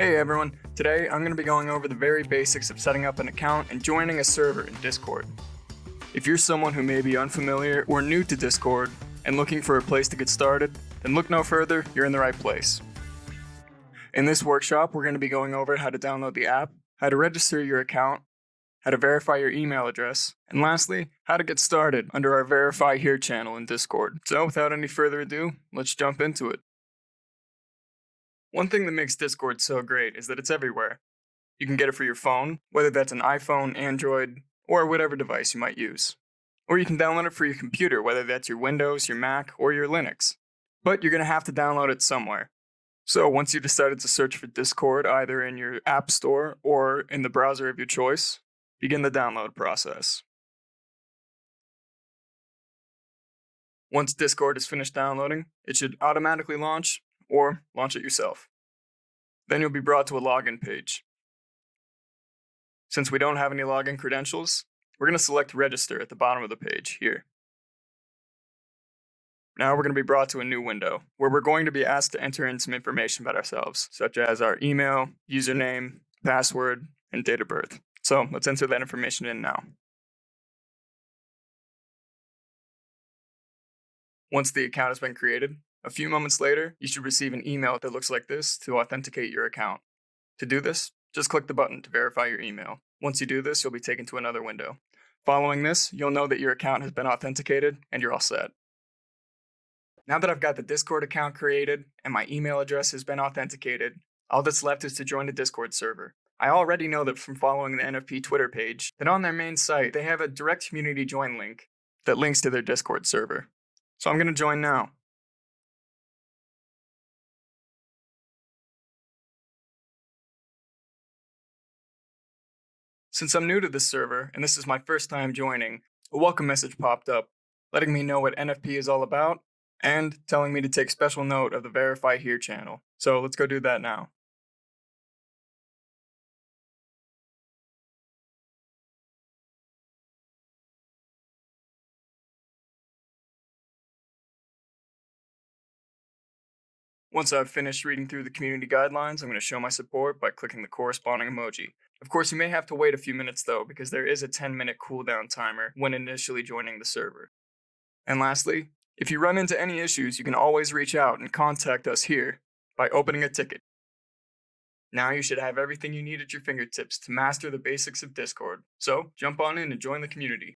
Hey everyone, today I'm going to be going over the very basics of setting up an account and joining a server in Discord. If you're someone who may be unfamiliar or new to Discord and looking for a place to get started, then look no further, you're in the right place. In this workshop, we're going to be going over how to download the app, how to register your account, how to verify your email address, and lastly, how to get started under our Verify Here channel in Discord. So without any further ado, let's jump into it. One thing that makes Discord so great is that it's everywhere. You can get it for your phone, whether that's an iPhone, Android, or whatever device you might use. Or you can download it for your computer, whether that's your Windows, your Mac, or your Linux. But you're going to have to download it somewhere. So once you decided to search for Discord either in your App Store or in the browser of your choice, begin the download process. Once Discord is finished downloading, it should automatically launch or launch it yourself. Then you'll be brought to a login page. Since we don't have any login credentials, we're going to select Register at the bottom of the page here. Now we're going to be brought to a new window where we're going to be asked to enter in some information about ourselves, such as our email, username, password, and date of birth. So let's enter that information in now. Once the account has been created, a few moments later, you should receive an email that looks like this to authenticate your account. To do this, just click the button to verify your email. Once you do this, you'll be taken to another window. Following this, you'll know that your account has been authenticated and you're all set. Now that I've got the Discord account created and my email address has been authenticated, all that's left is to join the Discord server. I already know that from following the NFP Twitter page that on their main site they have a direct community join link that links to their Discord server. So I'm going to join now. Since I'm new to this server, and this is my first time joining, a welcome message popped up, letting me know what NFP is all about, and telling me to take special note of the Verify Here channel. So let's go do that now. Once I've finished reading through the community guidelines, I'm going to show my support by clicking the corresponding emoji. Of course, you may have to wait a few minutes though, because there is a 10-minute cooldown timer when initially joining the server. And lastly, if you run into any issues, you can always reach out and contact us here by opening a ticket. Now you should have everything you need at your fingertips to master the basics of Discord. So jump on in and join the community.